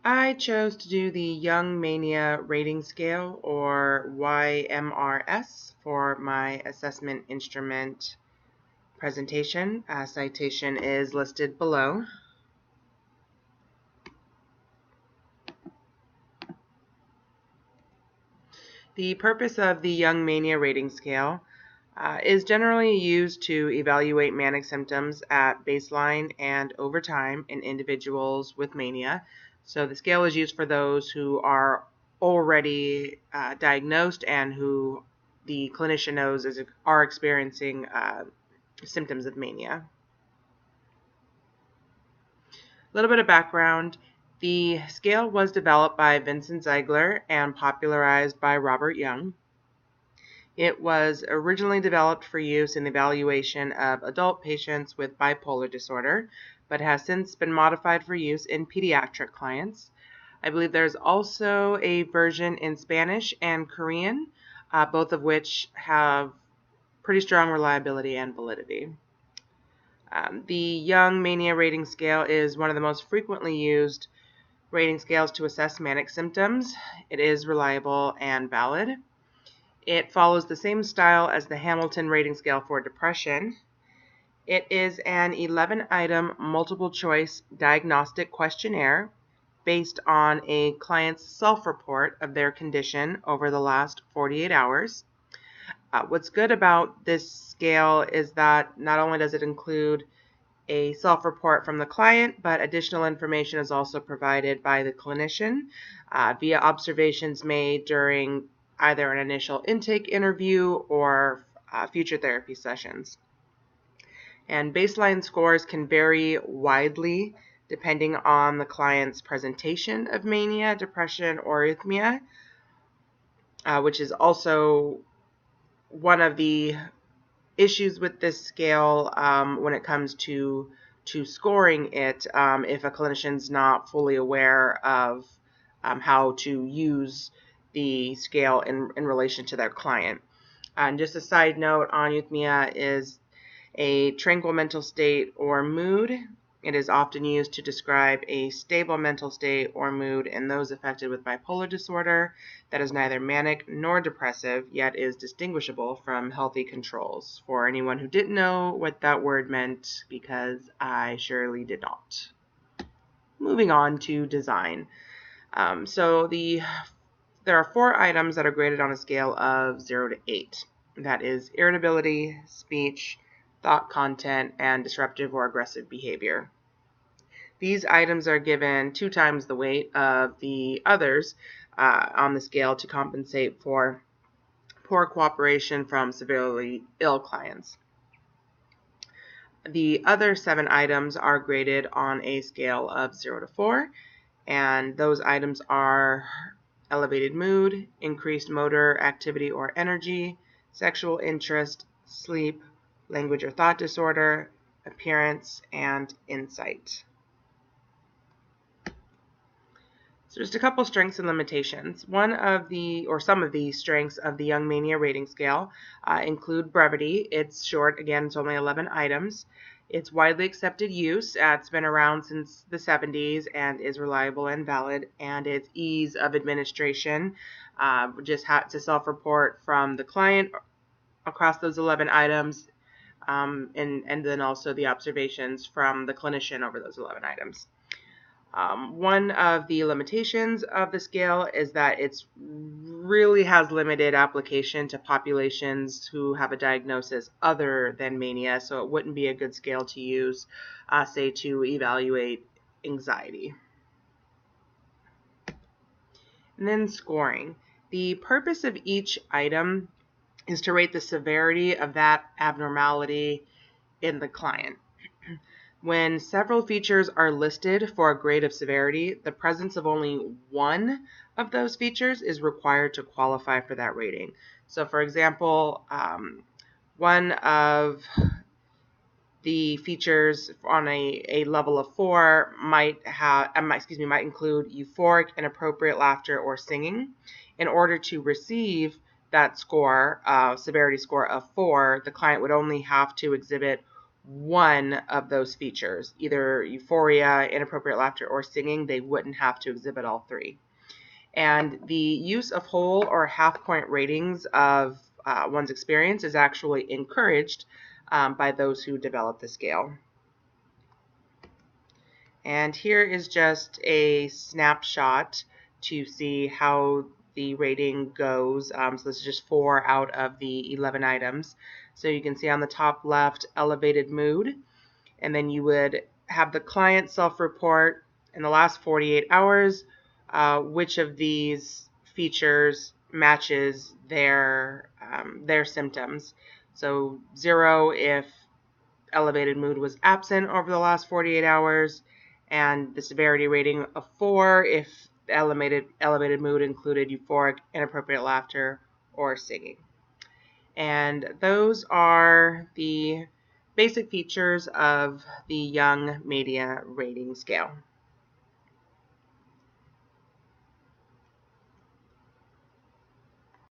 I chose to do the Young Mania Rating Scale, or YMRS, for my assessment instrument presentation. A citation is listed below. The purpose of the Young Mania Rating Scale is generally used to evaluate manic symptoms at baseline and over time in individuals with mania. So the scale is used for those who are already diagnosed and who the clinician knows are experiencing symptoms of mania. A little bit of background. The scale was developed by Vincent Ziegler and popularized by Robert Young. It was originally developed for use in the evaluation of adult patients with bipolar disorder, but has since been modified for use in pediatric clients. I believe there's also a version in Spanish and Korean, both of which have pretty strong reliability and validity. The Young Mania Rating Scale is one of the most frequently used rating scales to assess manic symptoms. It is reliable and valid. It follows the same style as the Hamilton Rating Scale for depression. It is an 11-item multiple choice diagnostic questionnaire based on a client's self-report of their condition over the last 48 hours. What's good about this scale is that not only does it include a self-report from the client, but additional information is also provided by the clinician via observations made during either an initial intake interview or future therapy sessions. And baseline scores can vary widely depending on the client's presentation of mania, depression, or arrhythmia, which is also one of the issues with this scale when it comes to scoring it if a clinician's not fully aware of how to use the scale in relation to their client. And just a side note on euthymia is a tranquil mental state or mood. It is often used to describe a stable mental state or mood in those affected with bipolar disorder that is neither manic nor depressive, yet is distinguishable from healthy controls. For anyone who didn't know what that word meant, because I surely did not. Moving on to design. There are 4 items that are graded on a scale of 0 to 8. That is irritability, speech, thought content, and disruptive or aggressive behavior. These items are given 2 times the weight of the others on the scale to compensate for poor cooperation from severely ill clients. The other 7 items are graded on a scale of 0 to 4, and those items are elevated mood, increased motor activity or energy, sexual interest, sleep, language or thought disorder, appearance, and insight. So just a couple strengths and limitations. Some of the strengths of the Young Mania Rating Scale include brevity. It's short, again, it's only 11 items. It's widely accepted use. It's been around since the 70s and is reliable and valid. And its ease of administration, just to self-report from the client across those 11 items, and then also the observations from the clinician over those 11 items. One of the limitations of the scale is that it really has limited application to populations who have a diagnosis other than mania, so it wouldn't be a good scale to use, say, to evaluate anxiety. And then scoring. The purpose of each item is to rate the severity of that abnormality in the client. When several features are listed for a grade of severity, the presence of only one of those features is required to qualify for that rating. So, for example, one of the features on a level of 4 might include euphoric, inappropriate laughter, or singing. In order to receive that score, severity score of 4, the client would only have to exhibit one of those features, either euphoria, inappropriate laughter, or singing, they wouldn't have to exhibit all three. And the use of whole or half point ratings of one's experience is actually encouraged by those who develop the scale. And here is just a snapshot to see how the rating goes. So this is just 4 out of the 11 items. So you can see on the top left, elevated mood, and then you would have the client self-report in the last 48 hours, which of these features matches their symptoms. So 0 if elevated mood was absent over the last 48 hours, and the severity rating of 4 if the elevated mood included euphoric, inappropriate laughter, or singing. And those are the basic features of the Young Media Rating Scale.